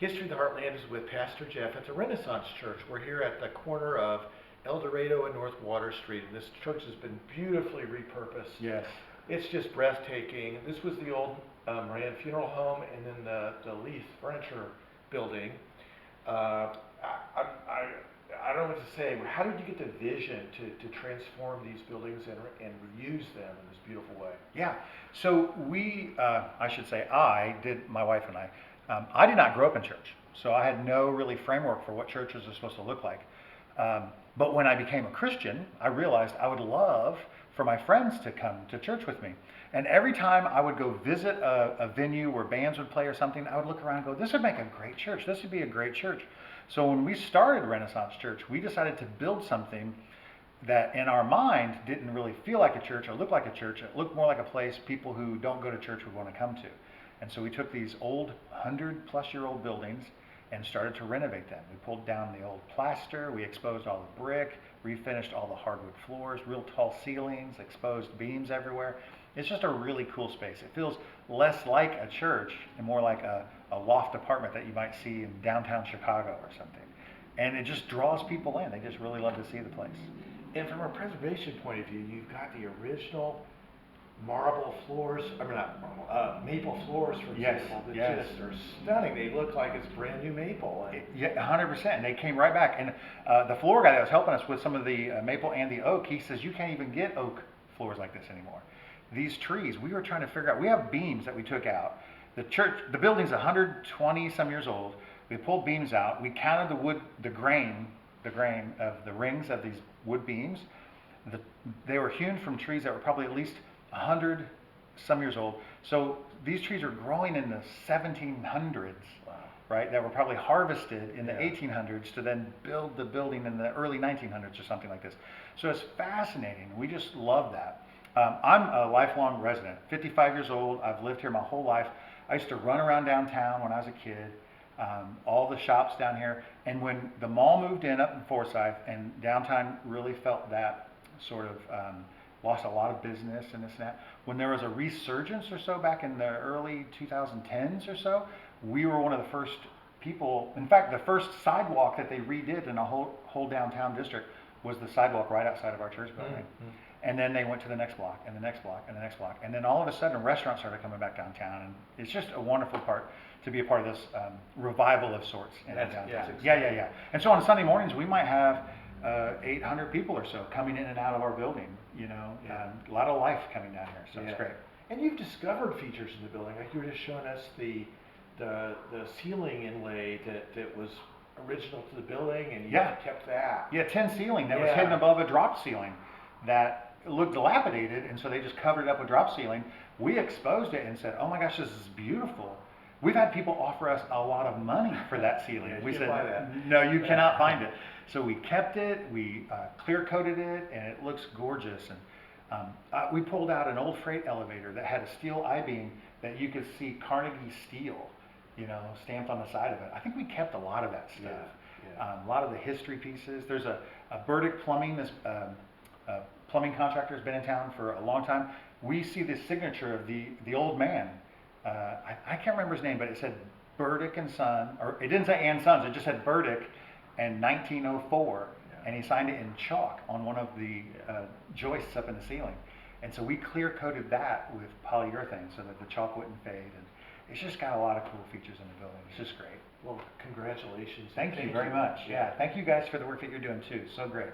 History of the Heartland is with Pastor Jeff. It's a Renaissance church. We're here at the corner of Eldorado and North Water Street. And this church has been beautifully repurposed. Yes. It's just breathtaking. This was the old Moran funeral home, and then the Leath Furniture building. I don't know what to say. How did you get the vision to transform these buildings and reuse them in this beautiful way? Yeah. So my wife and I did not grow up in church. So I had no really framework for what churches are supposed to look like. But when I became a Christian, I realized I would love for my friends to come to church with me. And every time I would go visit a venue where bands would play or something, I would look around and go, this would make a great church. This would be a great church. So when we started Renaissance Church, we decided to build something that in our mind didn't really feel like a church or look like a church. It looked more like a place people who don't go to church would want to come to. And so we took these old 100-plus-year-old buildings and started to renovate them. We pulled down the old plaster, we exposed all the brick, refinished all the hardwood floors, real tall ceilings, exposed beams everywhere. It's just a really cool space. It feels less like a church and more like a loft apartment that you might see in downtown Chicago or something. And it just draws people in. They just really love to see the place. And from a preservation point of view, you've got the original marble floors, maple floors, for example, that just are stunning. They look like it's brand new maple. Yeah, 100%. And they came right back. And the floor guy that was helping us with some of the maple and the oak, he says, you can't even get oak floors like this anymore. These trees, we were trying to figure out, we have beams that we took out. The building's 120 some years old. We pulled beams out. We counted the grain of the rings of these wood beams. They were hewn from trees that were probably at least 100 some years old. So these trees are growing in the 1700s, right? That were probably harvested in the 1800s to then build the building in the early 1900s or something like this. So it's fascinating. We just love that. I'm a lifelong resident, 55 years old. I've lived here my whole life. I used to run around downtown when I was a kid, all the shops down here. And when the mall moved in up in Forsyth and downtown really felt that sort of lost a lot of business and this and that. When there was a resurgence or so back in the early 2010s or so, we were one of the first people. In fact, the first sidewalk that they redid in a whole downtown district was the sidewalk right outside of our church building. Mm-hmm. And then they went to the next block and the next block and the next block. And then all of a sudden restaurants started coming back downtown. And it's just a wonderful to be a part of this revival of sorts in downtown. Yeah. And so on Sunday mornings, we might have 800 people or so coming in and out of our building, a lot of life coming down here, so it's great. And you've discovered features in the building, like you were just showing us the ceiling inlay that was original to the building, and you kept that. Yeah, tin ceiling that was hidden above a drop ceiling that looked dilapidated, and so they just covered it up with drop ceiling. We exposed it and said, oh my gosh, this is beautiful. We've had people offer us a lot of money for that ceiling. We said, no, you cannot find it. So we kept it, we clear coated it, and it looks gorgeous. And we pulled out an old freight elevator that had a steel I-beam that you could see Carnegie steel, stamped on the side of it. I think we kept a lot of that stuff. A lot of the history pieces. There's a Burdick Plumbing, this plumbing contractor has been in town for a long time. We see the signature of the old man. I can't remember his name, but it said Burdick and Son, or it didn't say and Sons, it just said Burdick and 1904, and he signed it in chalk on one of the joists up in the ceiling. And so we clear coated that with polyurethane so that the chalk wouldn't fade, and it's just got a lot of cool features in the building. It's just great. Well, congratulations. Thank you very much. Yeah, thank you guys for the work that you're doing too. So great.